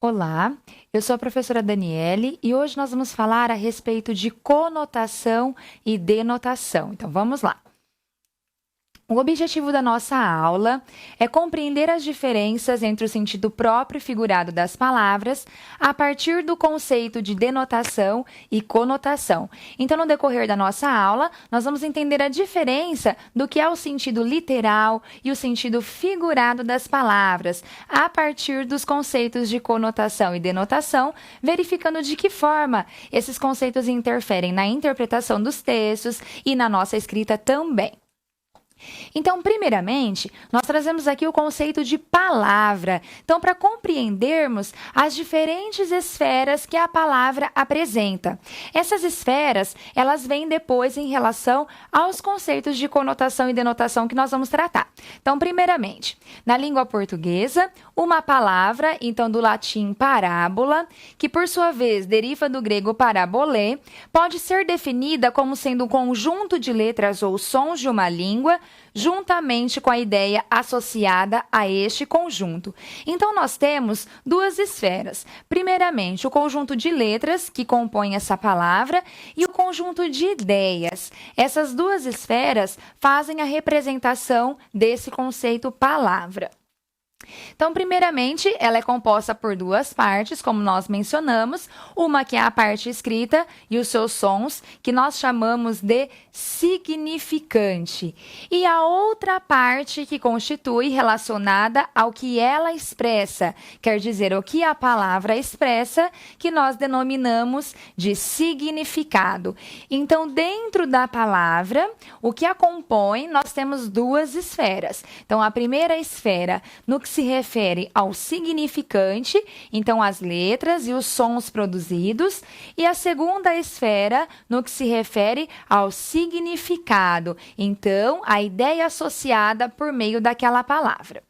Olá, eu sou a professora Daniele e hoje nós vamos falar a respeito de conotação e denotação. Então, vamos lá. O objetivo da nossa aula é compreender as diferenças entre o sentido próprio e figurado das palavras a partir do conceito de denotação e conotação. Então, no decorrer da nossa aula, nós vamos entender a diferença do que é o sentido literal e o sentido figurado das palavras a partir dos conceitos de conotação e denotação, verificando de que forma esses conceitos interferem na interpretação dos textos e na nossa escrita também. Então, primeiramente, nós trazemos aqui o conceito de palavra. Então, para compreendermos as diferentes esferas que a palavra apresenta. Essas esferas, elas vêm depois em relação aos conceitos de conotação e denotação que nós vamos tratar. Então, primeiramente, na língua portuguesa, uma palavra, então do latim parábola, que por sua vez deriva do grego parabolê, pode ser definida como sendo um conjunto de letras ou sons de uma língua, juntamente com a ideia associada a este conjunto. Então, nós temos duas esferas. Primeiramente, o conjunto de letras que compõem essa palavra e o conjunto de ideias. Essas duas esferas fazem a representação desse conceito palavra. Então, primeiramente, ela é composta por duas partes, como nós mencionamos, uma que é a parte escrita e os seus sons, que nós chamamos de significante, e a outra parte que constitui relacionada ao que ela expressa, quer dizer, o que a palavra expressa, que nós denominamos de significado. Então, dentro da palavra, o que a compõe, nós temos duas esferas. Então, a primeira esfera, no que se refere ao significante, então as letras e os sons produzidos, e a segunda esfera no que se refere ao significado, então a ideia associada por meio daquela palavra.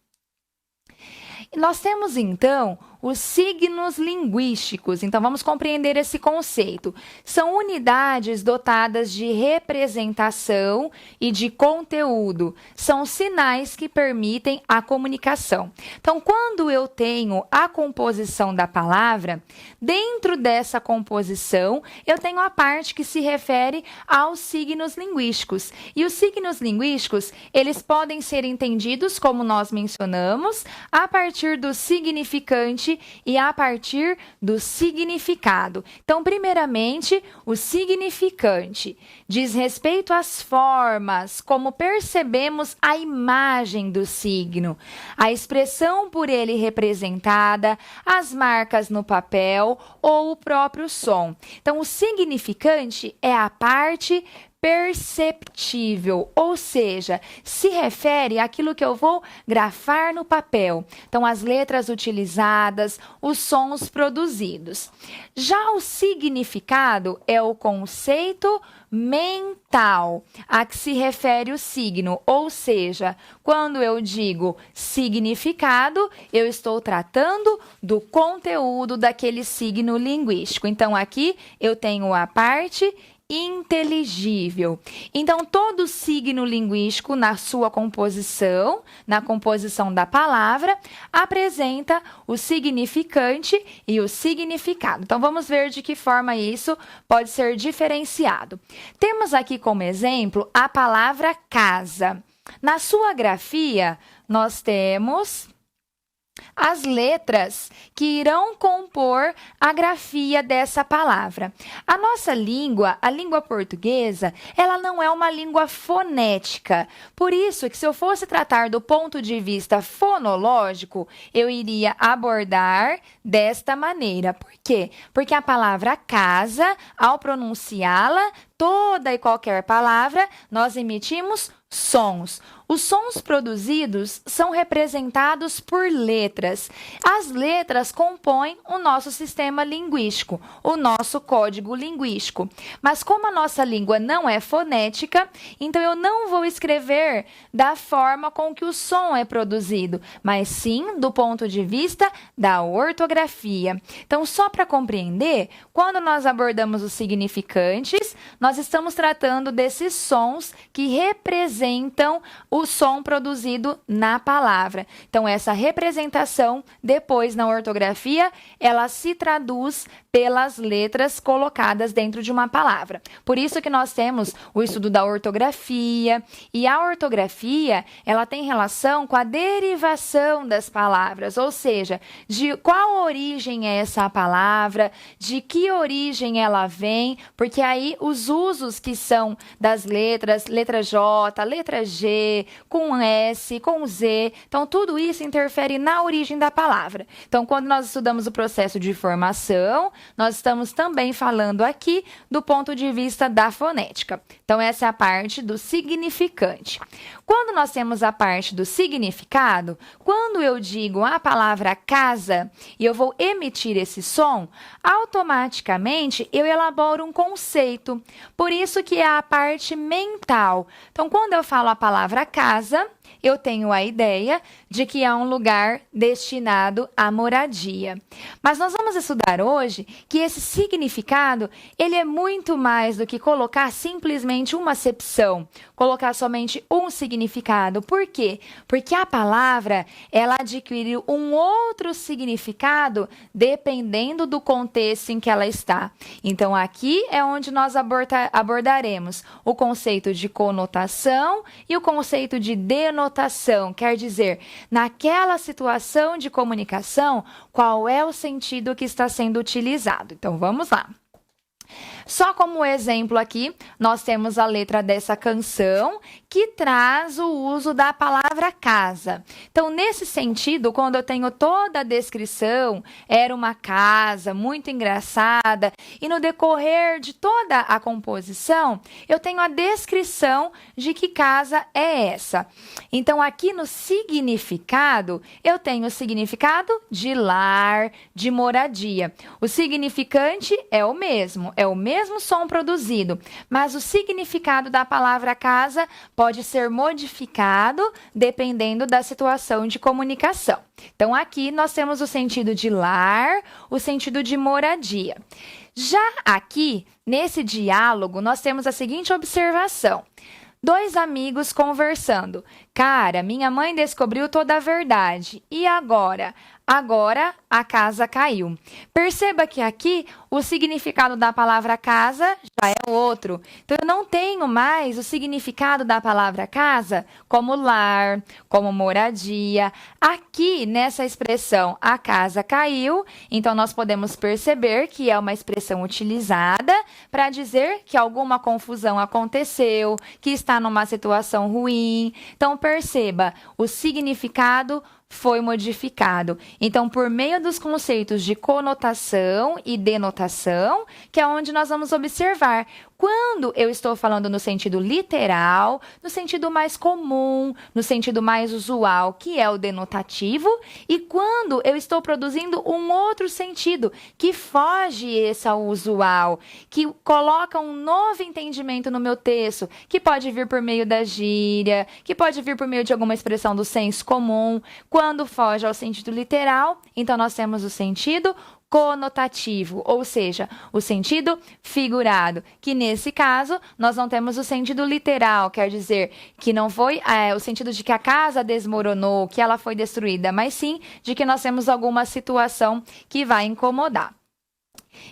Nós temos, então, os signos linguísticos. Então, vamos compreender esse conceito. São unidades dotadas de representação e de conteúdo. São sinais que permitem a comunicação. Então, quando eu tenho a composição da palavra, dentro dessa composição, eu tenho a parte que se refere aos signos linguísticos. E os signos linguísticos, eles podem ser entendidos, como nós mencionamos, a partir do significante e a partir do significado. Então, primeiramente, o significante diz respeito às formas, como percebemos a imagem do signo, a expressão por ele representada, as marcas no papel ou o próprio som. Então, o significante é a parte perceptível, ou seja, se refere àquilo que eu vou grafar no papel. Então, as letras utilizadas, os sons produzidos. Já o significado é o conceito mental a que se refere o signo, ou seja, quando eu digo significado, eu estou tratando do conteúdo daquele signo linguístico. Então, aqui eu tenho a parte inteligível. Então, todo signo linguístico na sua composição, na composição da palavra, apresenta o significante e o significado. Então, vamos ver de que forma isso pode ser diferenciado. Temos aqui como exemplo a palavra casa. Na sua grafia, nós temos as letras que irão compor a grafia dessa palavra. A nossa língua, a língua portuguesa, ela não é uma língua fonética. Por isso que se eu fosse tratar do ponto de vista fonológico, eu iria abordar desta maneira. Por quê? Porque a palavra casa, ao pronunciá-la, toda e qualquer palavra, nós emitimos sons. Os sons produzidos são representados por letras. As letras compõem o nosso sistema linguístico, o nosso código linguístico. Mas como a nossa língua não é fonética, então eu não vou escrever da forma com que o som é produzido, mas sim do ponto de vista da ortografia. Então, só para compreender, quando nós abordamos os significantes, nós estamos tratando desses sons que representam o som produzido na palavra. Então, essa representação, depois na ortografia, ela se traduz pelas letras colocadas dentro de uma palavra. Por isso que nós temos o estudo da ortografia, e a ortografia, ela tem relação com a derivação das palavras, ou seja, de qual origem é essa palavra, de que origem ela vem, porque aí os usos que são das letras, letra J, letra G, com S, com Z, então tudo isso interfere na origem da palavra. Então, quando nós estudamos o processo de formação, nós estamos também falando aqui do ponto de vista da fonética. Então, essa é a parte do significante. Quando nós temos a parte do significado, quando eu digo a palavra casa e eu vou emitir esse som, automaticamente eu elaboro um conceito. Por isso que é a parte mental. Então, quando eu falo a palavra casa, eu tenho a ideia de que é um lugar destinado à moradia. Mas nós vamos estudar hoje que esse significado, ele é muito mais do que colocar simplesmente uma acepção, colocar somente um significado. Por quê? Porque a palavra, ela adquire um outro significado dependendo do contexto em que ela está. Então, aqui é onde nós abordaremos o conceito de conotação e o conceito de denotação, quer dizer, naquela situação de comunicação, qual é o sentido que está sendo utilizado. Então, vamos lá. Só como exemplo aqui, nós temos a letra dessa canção que traz o uso da palavra casa. Então, nesse sentido, quando eu tenho toda a descrição, era uma casa muito engraçada, e no decorrer de toda a composição, eu tenho a descrição de que casa é essa. Então, aqui no significado, eu tenho o significado de lar, de moradia. O significante é o mesmo som produzido, mas o significado da palavra casa pode ser modificado dependendo da situação de comunicação. Então, aqui nós temos o sentido de lar, o sentido de moradia. Já aqui, nesse diálogo, nós temos a seguinte observação. Dois amigos conversando. Cara, minha mãe descobriu toda a verdade. E agora? Agora a casa caiu. Perceba que aqui o significado da palavra casa já é outro. Então, eu não tenho mais o significado da palavra casa como lar, como moradia. Aqui, nessa expressão, a casa caiu, então nós podemos perceber que é uma expressão utilizada para dizer que alguma confusão aconteceu, que está numa situação ruim. Então, perceba, o significado foi modificado. Então, por meio dos conceitos de conotação e denotação, que é onde nós vamos observar quando eu estou falando no sentido literal, no sentido mais comum, no sentido mais usual, que é o denotativo, e quando eu estou produzindo um outro sentido que foge esse ao usual, que coloca um novo entendimento no meu texto, que pode vir por meio da gíria, que pode vir por meio de alguma expressão do senso comum. Quando foge ao sentido literal, então nós temos o sentido conotativo, ou seja, o sentido figurado, que nesse caso nós não temos o sentido literal, quer dizer que não foi o sentido de que a casa desmoronou, que ela foi destruída, mas sim de que nós temos alguma situação que vai incomodar.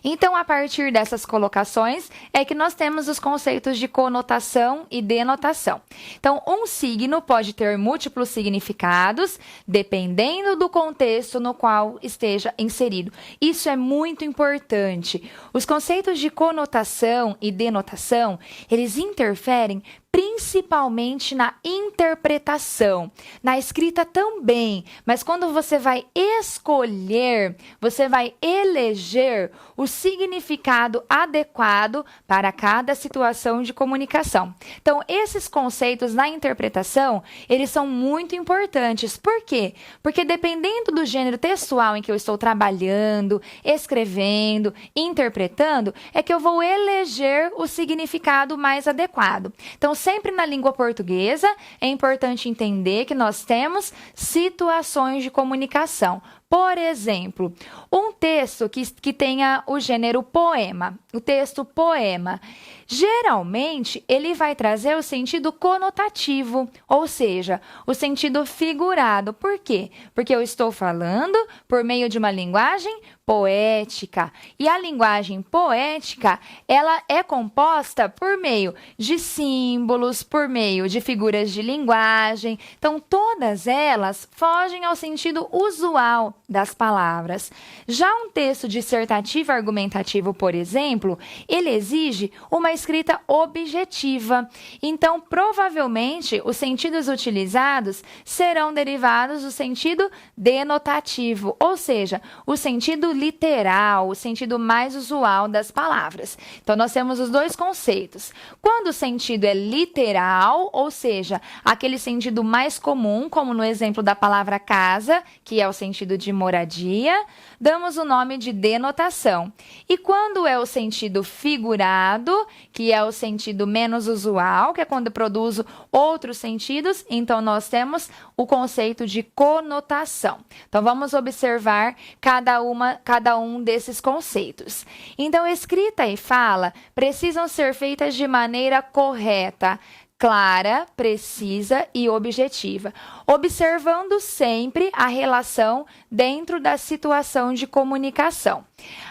Então, a partir dessas colocações, é que nós temos os conceitos de conotação e denotação. Então, um signo pode ter múltiplos significados, dependendo do contexto no qual esteja inserido. Isso é muito importante. Os conceitos de conotação e denotação, eles interferem principalmente na interpretação, na escrita também, mas quando você vai escolher, você vai eleger o significado adequado para cada situação de comunicação. Então, esses conceitos na interpretação, eles são muito importantes. Por quê? Porque dependendo do gênero textual em que eu estou trabalhando, escrevendo, interpretando, é que eu vou eleger o significado mais adequado. Então, sempre na língua portuguesa, é importante entender que nós temos situações de comunicação. Por exemplo, um texto que tenha o gênero poema, o texto poema. Geralmente, ele vai trazer o sentido conotativo, ou seja, o sentido figurado. Por quê? Porque eu estou falando por meio de uma linguagem poética. E a linguagem poética, ela é composta por meio de símbolos, por meio de figuras de linguagem. Então, todas elas fogem ao sentido usual das palavras. Já um texto dissertativo argumentativo, por exemplo, ele exige uma escrita objetiva. Então, provavelmente, os sentidos utilizados serão derivados do sentido denotativo, ou seja, o sentido literal, o sentido mais usual das palavras. Então, nós temos os dois conceitos. Quando o sentido é literal, ou seja, aquele sentido mais comum, como no exemplo da palavra casa, que é o sentido de moradia, damos o nome de denotação. E quando é o sentido figurado, que é o sentido menos usual, que é quando eu produzo outros sentidos, então nós temos o conceito de conotação. Então, vamos observar cada um desses conceitos. Então, escrita e fala precisam ser feitas de maneira correta, clara, precisa e objetiva, observando sempre a relação dentro da situação de comunicação.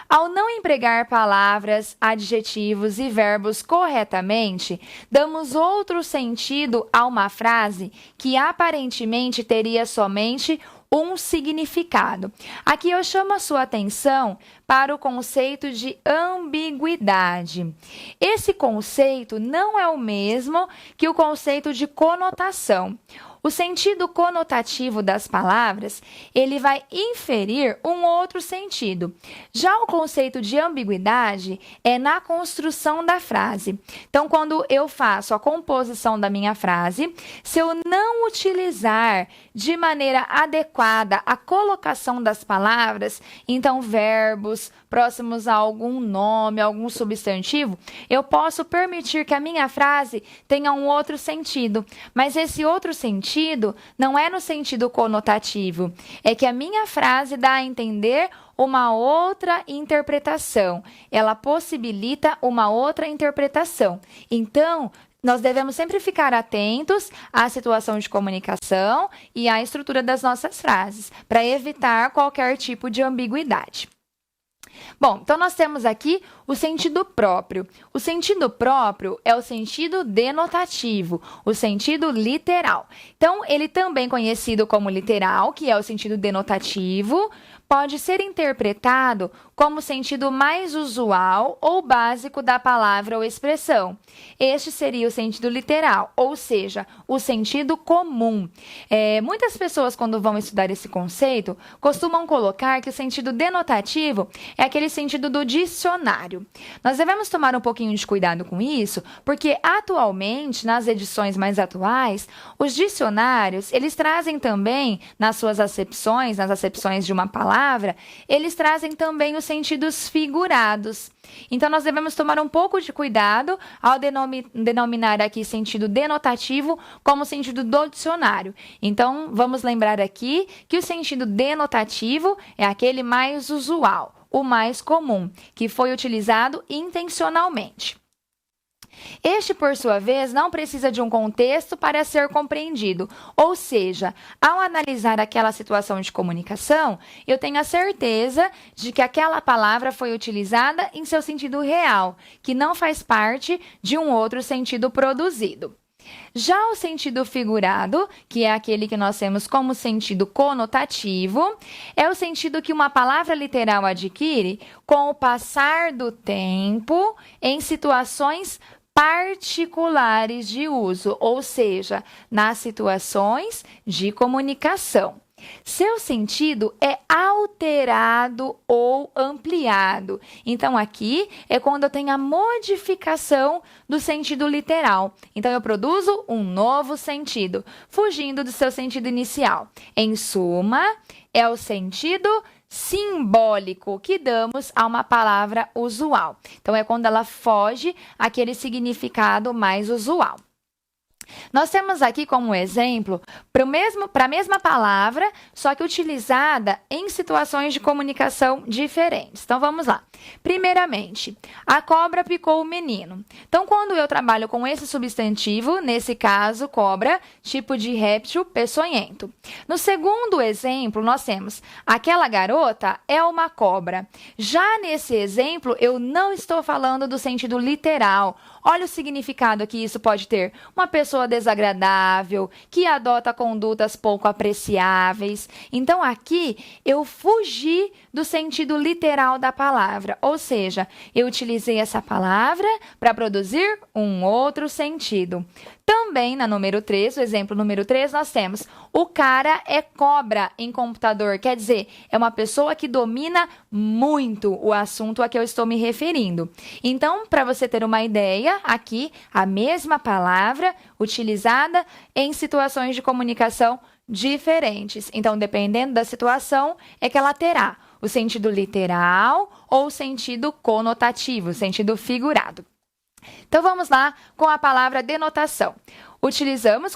Ao não empregar palavras, adjetivos e verbos corretamente, damos outro sentido a uma frase que aparentemente teria somente um significado. Aqui eu chamo a sua atenção para o conceito de ambiguidade. Esse conceito não é o mesmo que o conceito de conotação. O sentido conotativo das palavras, ele vai inferir um outro sentido. Já o conceito de ambiguidade é na construção da frase. Então, quando eu faço a composição da minha frase, se eu não utilizar de maneira adequada a colocação das palavras, então verbos próximos a algum nome, algum substantivo, eu posso permitir que a minha frase tenha um outro sentido. Mas esse outro sentido não é no sentido conotativo, é que a minha frase dá a entender uma outra interpretação. Ela possibilita uma outra interpretação. Então, nós devemos sempre ficar atentos à situação de comunicação e à estrutura das nossas frases, para evitar qualquer tipo de ambiguidade. Bom, então nós temos aqui o sentido próprio. O sentido próprio é o sentido denotativo, o sentido literal. Então, ele também conhecido como literal, que é o sentido denotativo, pode ser interpretado como sentido mais usual ou básico da palavra ou expressão. Este seria o sentido literal, ou seja, o sentido comum. Muitas pessoas, quando vão estudar esse conceito, costumam colocar que o sentido denotativo é aquele sentido do dicionário. Nós devemos tomar um pouquinho de cuidado com isso, porque atualmente, nas edições mais atuais, os dicionários, eles trazem também, nas suas acepções, nas acepções de uma palavra, eles trazem também os sentidos figurados. Então, nós devemos tomar um pouco de cuidado ao denominar aqui sentido denotativo como sentido do dicionário. Então, vamos lembrar aqui que o sentido denotativo é aquele mais usual, o mais comum, que foi utilizado intencionalmente. Este, por sua vez, não precisa de um contexto para ser compreendido, ou seja, ao analisar aquela situação de comunicação, eu tenho a certeza de que aquela palavra foi utilizada em seu sentido real, que não faz parte de um outro sentido produzido. Já o sentido figurado, que é aquele que nós temos como sentido conotativo, é o sentido que uma palavra literal adquire com o passar do tempo em situações particulares de uso, ou seja, nas situações de comunicação. Seu sentido é alterado ou ampliado. Então, aqui é quando eu tenho a modificação do sentido literal. Então, eu produzo um novo sentido, fugindo do seu sentido inicial. Em suma, é o sentido simbólico que damos a uma palavra usual. Então, é quando ela foge àquele significado mais usual. Nós temos aqui como exemplo para a mesma palavra, só que utilizada em situações de comunicação diferentes. Então, vamos lá. Primeiramente, a cobra picou o menino. Então, quando eu trabalho com esse substantivo, nesse caso, cobra, tipo de réptil peçonhento. No segundo exemplo, nós temos aquela garota é uma cobra. Já nesse exemplo, eu não estou falando do sentido literal. Olha o significado que isso pode ter. Uma pessoa desagradável, que adota condutas pouco apreciáveis. Então, aqui, eu fugi do sentido literal da palavra. Ou seja, eu utilizei essa palavra para produzir um outro sentido. Também, na número 3, o exemplo número 3, nós temos o cara é cobra em computador. Quer dizer, é uma pessoa que domina muito o assunto a que eu estou me referindo. Então, para você ter uma ideia, aqui, a mesma palavra utilizada em situações de comunicação diferentes. Então, dependendo da situação, é que ela terá o sentido literal ou o sentido conotativo, o sentido figurado. Então, vamos lá com a palavra denotação.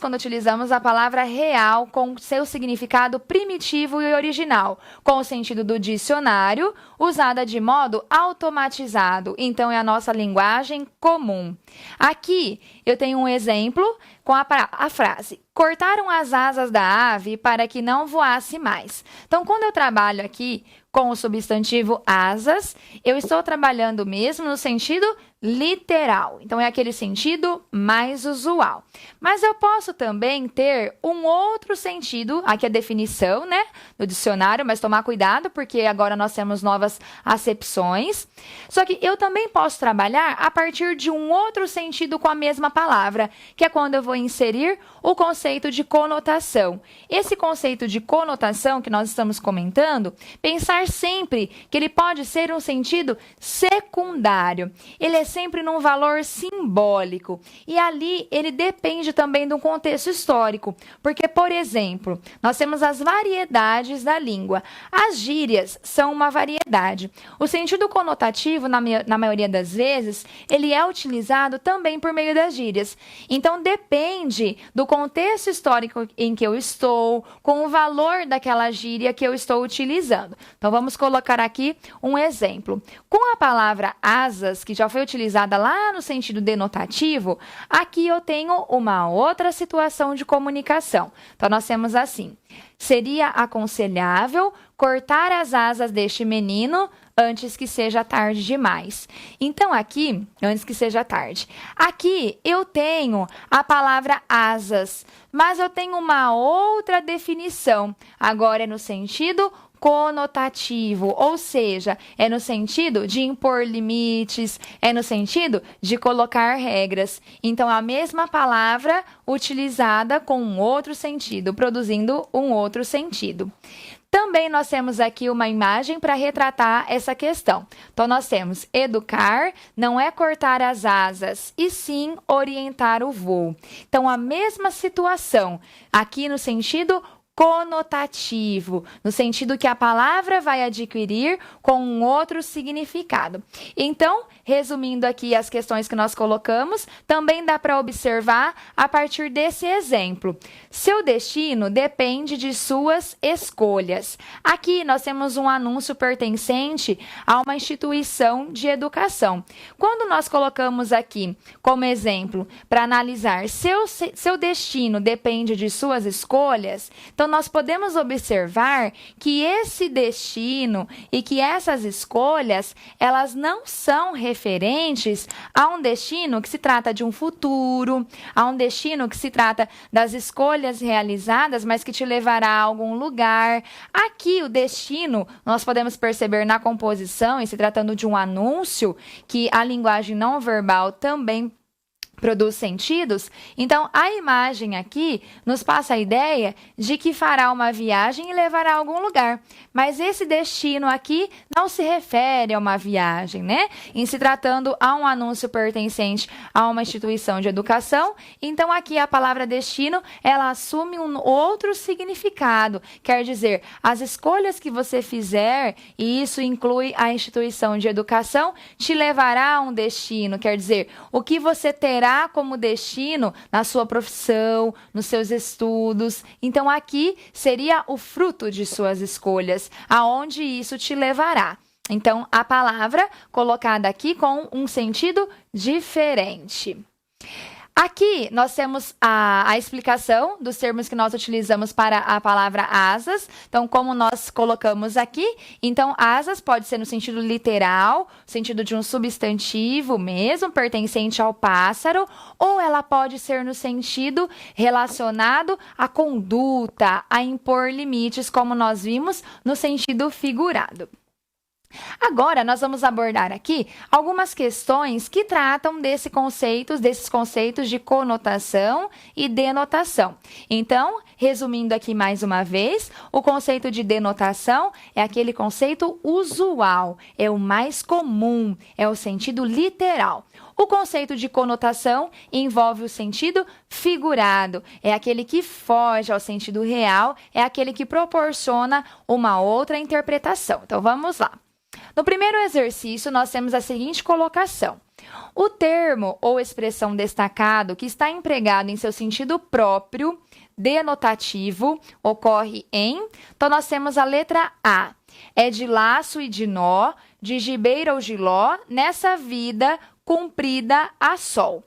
Quando utilizamos a palavra real com seu significado primitivo e original, com o sentido do dicionário, usada de modo automatizado. Então, é a nossa linguagem comum. Aqui, eu tenho um exemplo com a frase: cortaram as asas da ave para que não voasse mais. Então, quando eu trabalho aqui com o substantivo asas, eu estou trabalhando mesmo no sentido literal. Então, é aquele sentido mais usual. Mas eu posso também ter um outro sentido, aqui a definição, né, do dicionário, mas tomar cuidado, porque agora nós temos novas acepções. Só que eu também posso trabalhar a partir de um outro sentido com a mesma palavra, que é quando eu vou inserir o conceito de conotação. Esse conceito de conotação que nós estamos comentando, pensar sempre que ele pode ser um sentido secundário. Ele é sempre num valor simbólico. E ali ele depende também do contexto histórico. Porque, por exemplo, nós temos as variedades da língua. As gírias são uma variedade. O sentido conotativo, na maioria das vezes, ele é utilizado também por meio das gírias. Então, depende do contexto histórico em que eu estou, com o valor daquela gíria que eu estou utilizando. Então, vamos colocar aqui um exemplo. Com a palavra asas, que já foi utilizada lá no sentido denotativo, aqui eu tenho uma outra situação de comunicação. Então, nós temos assim: seria aconselhável cortar as asas deste menino antes que seja tarde demais. Então, aqui, antes que seja tarde. Aqui, eu tenho a palavra asas, mas eu tenho uma outra definição. Agora, é no sentido conotativo, ou seja, é no sentido de impor limites, é no sentido de colocar regras. Então, a mesma palavra utilizada com um outro sentido, produzindo um outro sentido. Também nós temos aqui uma imagem para retratar essa questão. Então, nós temos educar, não é cortar as asas, e sim orientar o voo. Então, a mesma situação, aqui no sentido conotativo, no sentido que a palavra vai adquirir com um outro significado. Então, resumindo aqui as questões que nós colocamos, também dá para observar a partir desse exemplo. Seu destino depende de suas escolhas. Aqui nós temos um anúncio pertencente a uma instituição de educação. Quando nós colocamos aqui como exemplo para analisar seu destino depende de suas escolhas, então nós podemos observar que esse destino e que essas escolhas, elas não são referentes a um destino que se trata de um futuro, a um destino que se trata das escolhas realizadas, mas que te levará a algum lugar. Aqui, o destino, nós podemos perceber na composição, e se tratando de um anúncio, que a linguagem não verbal também produz sentidos. Então, a imagem aqui nos passa a ideia de que fará uma viagem e levará a algum lugar. Mas esse destino aqui não se refere a uma viagem, né? Em se tratando a um anúncio pertencente a uma instituição de educação, então aqui a palavra destino, ela assume um outro significado. Quer dizer, as escolhas que você fizer, e isso inclui a instituição de educação, te levará a um destino. Quer dizer, o que você terá terá como destino na sua profissão, nos seus estudos. Então, aqui seria o fruto de suas escolhas, aonde isso te levará. Então, a palavra colocada aqui com um sentido diferente. Aqui nós temos a explicação dos termos que nós utilizamos para a palavra asas. Então, como nós colocamos aqui, então asas pode ser no sentido literal, sentido de um substantivo mesmo, pertencente ao pássaro, ou ela pode ser no sentido relacionado à conduta, a impor limites, como nós vimos no sentido figurado. Agora, nós vamos abordar aqui algumas questões que tratam desses conceitos de conotação e denotação. Então, resumindo aqui mais uma vez, o conceito de denotação é aquele conceito usual, é o mais comum, é o sentido literal. O conceito de conotação envolve o sentido figurado, é aquele que foge ao sentido real, é aquele que proporciona uma outra interpretação. Então, vamos lá. No primeiro exercício, nós temos a seguinte colocação. O termo ou expressão destacado que está empregado em seu sentido próprio, denotativo, ocorre em... Então, nós temos a letra A. É de laço e de nó, de gibeira ou giló, nessa vida cumprida a sol.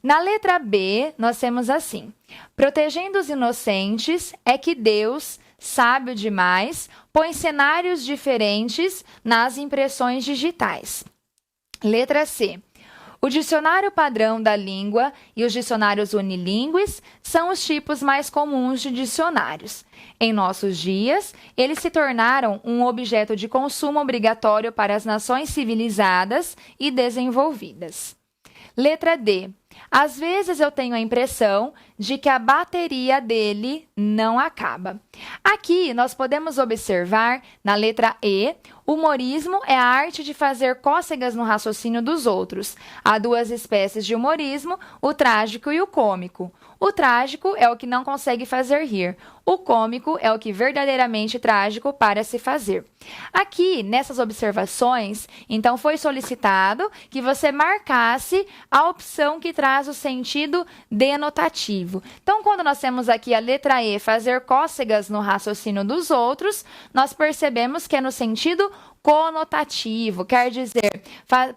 Na letra B, nós temos assim. Protegendo os inocentes, é que Deus, sábio demais, põe cenários diferentes nas impressões digitais. Letra C. O dicionário padrão da língua e os dicionários unilingües são os tipos mais comuns de dicionários. Em nossos dias, eles se tornaram um objeto de consumo obrigatório para as nações civilizadas e desenvolvidas. Letra D. Às vezes eu tenho a impressão de que a bateria dele não acaba. Aqui nós podemos observar, na letra E, humorismo é a arte de fazer cócegas no raciocínio dos outros. Há duas espécies de humorismo, o trágico e o cômico. O trágico é o que não consegue fazer rir. O cômico é o que verdadeiramente trágico para se fazer. Aqui, nessas observações, então foi solicitado que você marcasse a opção que traz o sentido denotativo. Então, quando nós temos aqui a letra E, fazer cócegas no raciocínio dos outros, nós percebemos que é no sentido conotativo, quer dizer,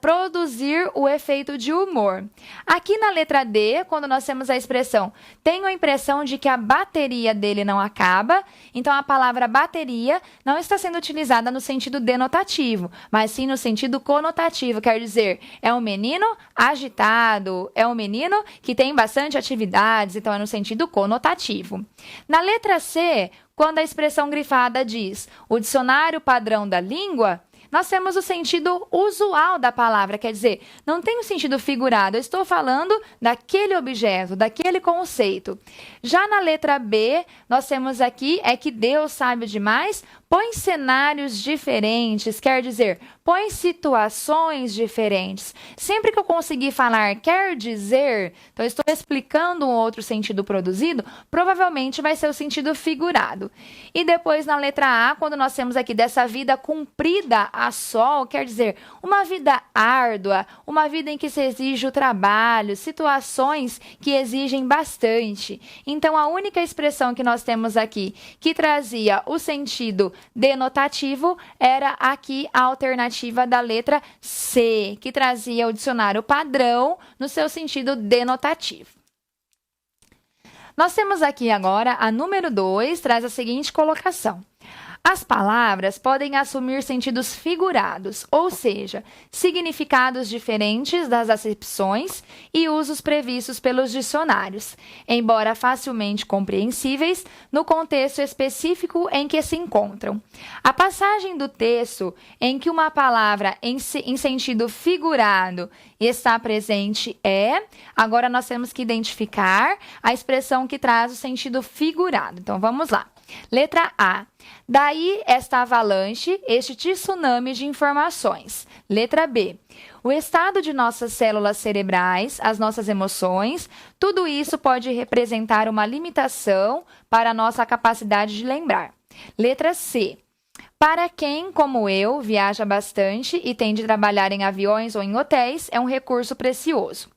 produzir o efeito de humor. Aqui na letra D, quando nós temos a expressão, tenho a impressão de que a bateria dele não acaba, então a palavra bateria não está sendo utilizada no sentido denotativo, mas sim no sentido conotativo, quer dizer, é um menino agitado, é um menino que tem bastante atividades, então é no sentido conotativo. Na letra C, quando a expressão grifada diz o dicionário padrão da língua, nós temos o sentido usual da palavra, quer dizer, não tem o sentido figurado, eu estou falando daquele objeto, daquele conceito. Já na letra B, nós temos aqui, é que Deus sabe demais, põe cenários diferentes, quer dizer, põe situações diferentes. Sempre que eu conseguir falar quer dizer, então eu estou explicando um outro sentido produzido, provavelmente vai ser o sentido figurado. E depois na letra A, quando nós temos aqui dessa vida cumprida a sol, quer dizer, uma vida árdua, uma vida em que se exige o trabalho, situações que exigem bastante. Então, a única expressão que nós temos aqui que trazia o sentido denotativo era aqui a alternativa da letra C, que trazia o dicionário padrão no seu sentido denotativo. Nós temos aqui agora a número 2, traz a seguinte colocação. As palavras podem assumir sentidos figurados, ou seja, significados diferentes das acepções e usos previstos pelos dicionários, embora facilmente compreensíveis no contexto específico em que se encontram. A passagem do texto em que uma palavra em sentido figurado está presente agora nós temos que identificar a expressão que traz o sentido figurado. Então, vamos lá. Letra A. Daí esta avalanche, este tsunami de informações. Letra B. O estado de nossas células cerebrais, as nossas emoções, tudo isso pode representar uma limitação para a nossa capacidade de lembrar. Letra C. Para quem, como eu, viaja bastante e tem de trabalhar em aviões ou em hotéis, é um recurso precioso.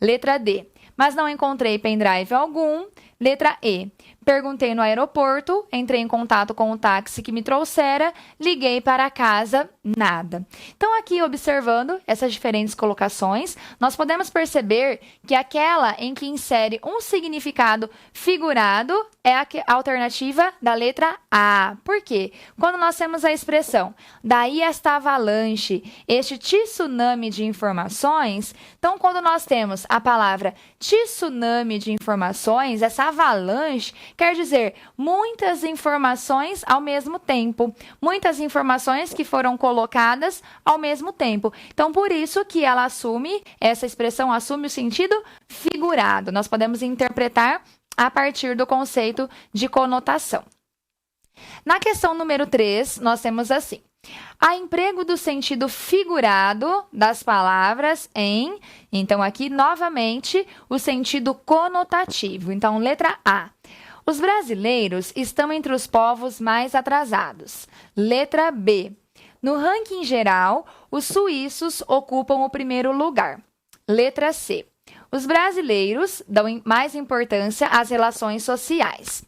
Letra D. Mas não encontrei pendrive algum. Letra E. Perguntei no aeroporto, entrei em contato com o táxi que me trouxera, liguei para casa, nada. Então, aqui observando essas diferentes colocações, nós podemos perceber que aquela em que insere um significado figurado é a alternativa da letra A. Por quê? Quando nós temos a expressão, daí esta avalanche, este tsunami de informações, então quando nós temos a palavra tsunami de informações, essa avalanche quer dizer muitas informações ao mesmo tempo, muitas informações que foram colocadas ao mesmo tempo. Então, por isso que ela assume, essa expressão assume o sentido figurado. Nós podemos interpretar a partir do conceito de conotação. Na questão número 3, nós temos assim: há emprego do sentido figurado das palavras em... Então, aqui, novamente, o sentido conotativo. Então, letra A. Os brasileiros estão entre os povos mais atrasados. Letra B. No ranking geral, os suíços ocupam o primeiro lugar. Letra C. Os brasileiros dão mais importância às relações sociais.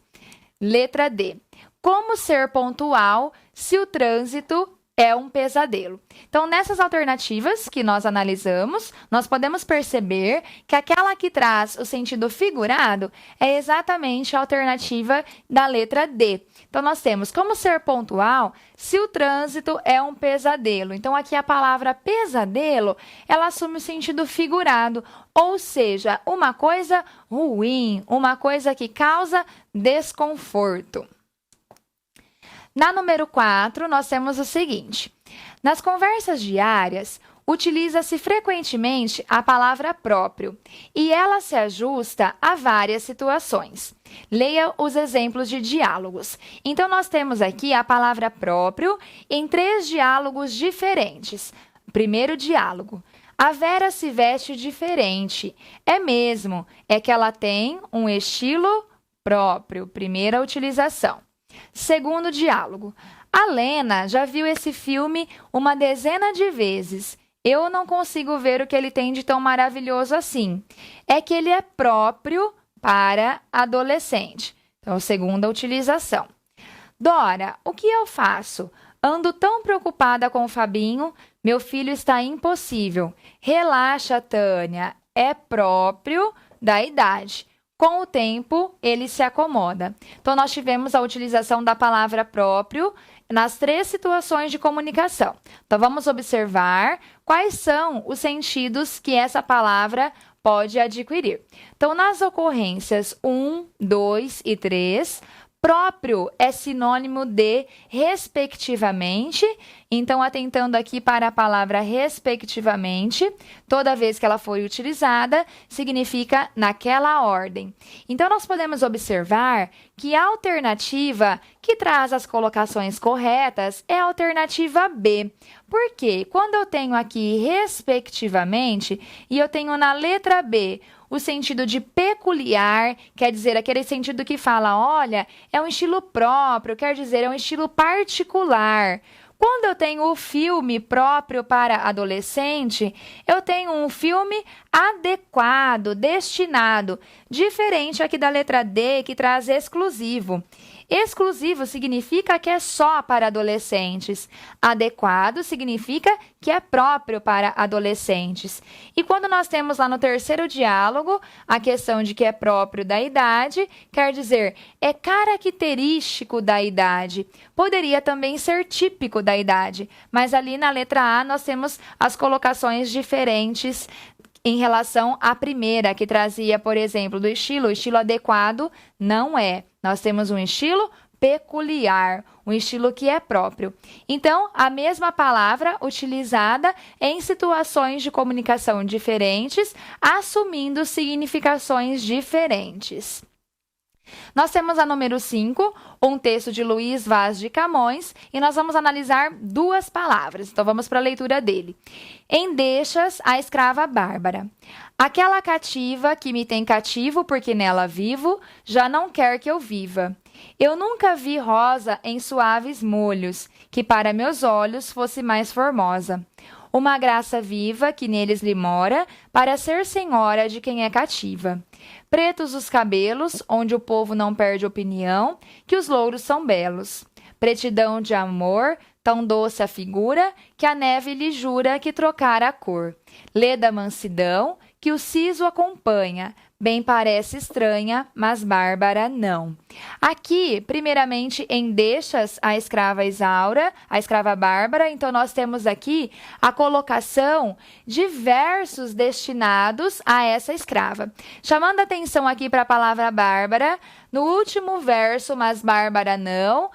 Letra D. Como ser pontual se o trânsito é um pesadelo? Então, nessas alternativas que nós analisamos, nós podemos perceber que aquela que traz o sentido figurado é exatamente a alternativa da letra D. Então, nós temos como ser pontual se o trânsito é um pesadelo. Então, aqui a palavra pesadelo, ela assume o sentido figurado, ou seja, uma coisa ruim, uma coisa que causa desconforto. Na número 4, nós temos o seguinte: nas conversas diárias, utiliza-se frequentemente a palavra próprio e ela se ajusta a várias situações. Leia os exemplos de diálogos. Então, nós temos aqui a palavra próprio em 3 diálogos diferentes. Primeiro diálogo: a Vera se veste diferente. É mesmo, é que ela tem um estilo próprio. Primeira utilização. Segundo diálogo: a Lena já viu esse filme uma dezena de vezes. Eu não consigo ver o que ele tem de tão maravilhoso assim. É que ele é próprio para adolescente. Então, segunda utilização. Dora, o que eu faço? Ando tão preocupada com o Fabinho. Meu filho está impossível. Relaxa, Tânia. É próprio da idade. Com o tempo, ele se acomoda. Então, nós tivemos a utilização da palavra próprio nas 3 situações de comunicação. Então, vamos observar quais são os sentidos que essa palavra pode adquirir. Então, nas ocorrências 1, 2 e 3, próprio é sinônimo de respectivamente. Então, atentando aqui para a palavra respectivamente, toda vez que ela for utilizada, significa naquela ordem. Então, nós podemos observar que a alternativa que traz as colocações corretas é a alternativa B. Por quê? Quando eu tenho aqui respectivamente e eu tenho na letra B o sentido de peculiar, quer dizer, aquele sentido que fala, olha, é um estilo próprio, quer dizer, é um estilo particular. Quando eu tenho o filme próprio para adolescente, eu tenho um filme adequado, destinado, diferente aqui da letra D, que traz exclusivo. Exclusivo significa que é só para adolescentes. Adequado significa que é próprio para adolescentes. E quando nós temos lá no terceiro diálogo a questão de que é próprio da idade, quer dizer, é característico da idade. Poderia também ser típico da idade, mas ali na letra A nós temos as colocações diferentes em relação à primeira, que trazia, por exemplo, do estilo. O estilo adequado não é. Nós temos um estilo peculiar, um estilo que é próprio. Então, a mesma palavra utilizada em situações de comunicação diferentes, assumindo significações diferentes. Nós temos a número 5, um texto de Luiz Vaz de Camões, e nós vamos analisar 2 palavras. Então, vamos para a leitura dele. Endechas a escrava Bárbara. Aquela cativa que me tem cativo porque nela vivo, já não quer que eu viva. Eu nunca vi rosa em suaves molhos, que para meus olhos fosse mais formosa. Uma graça viva que neles lhe mora, para ser senhora de quem é cativa. Pretos os cabelos, onde o povo não perde opinião, que os louros são belos. Pretidão de amor, tão doce a figura, que a neve lhe jura que trocara a cor. Leda mansidão, que o siso acompanha, bem parece estranha, mas bárbara não. Aqui, primeiramente, em deixas a escrava Isaura, a escrava Bárbara, então nós temos aqui a colocação de versos destinados a essa escrava. Chamando atenção aqui para a palavra Bárbara, no último verso, mas bárbara não.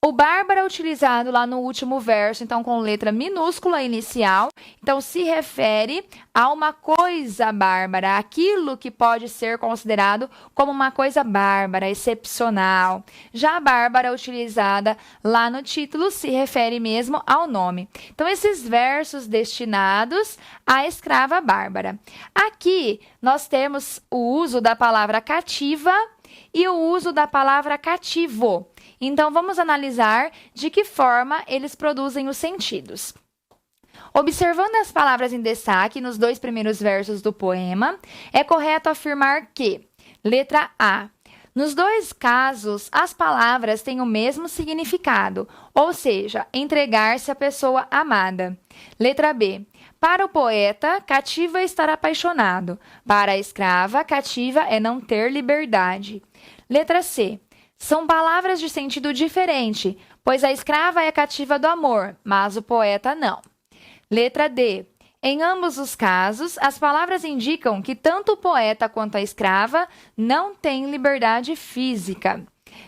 O Bárbara é utilizado lá no último verso, então com letra minúscula inicial, então se refere a uma coisa bárbara, aquilo que pode ser considerado como uma coisa bárbara, excepcional. Já a Bárbara utilizada lá no título se refere mesmo ao nome. Então esses versos destinados à escrava Bárbara. Aqui nós temos o uso da palavra cativa e o uso da palavra cativo. Então, vamos analisar de que forma eles produzem os sentidos. Observando as palavras em destaque nos 2 primeiros versos do poema, é correto afirmar que, letra A, nos 2 casos, as palavras têm o mesmo significado, ou seja, entregar-se à pessoa amada. Letra B, para o poeta, cativa é estar apaixonado. Para a escrava, cativa é não ter liberdade. Letra C, são palavras de sentido diferente, pois a escrava é cativa do amor, mas o poeta não. Letra D. Em ambos os casos, as palavras indicam que tanto o poeta quanto a escrava não têm liberdade física.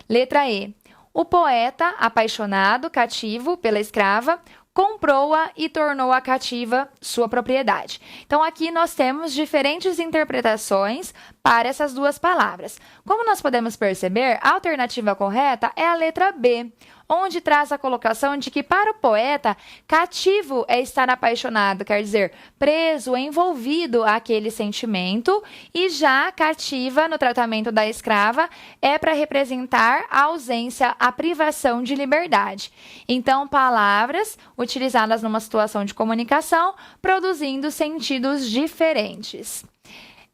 Letra E. O poeta, apaixonado, cativo pela escrava, comprou-a e tornou-a cativa sua propriedade. Então, aqui nós temos diferentes interpretações para essas 2 palavras. Como nós podemos perceber, a alternativa correta é a letra B, onde traz a colocação de que para o poeta, cativo é estar apaixonado, quer dizer, preso, envolvido àquele sentimento, e já cativa, no tratamento da escrava, é para representar a ausência, a privação de liberdade. Então, palavras utilizadas numa situação de comunicação, produzindo sentidos diferentes.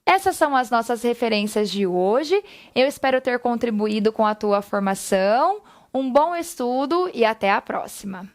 Essas são as nossas referências de hoje. Eu espero ter contribuído com a tua formação. Um bom estudo e até a próxima!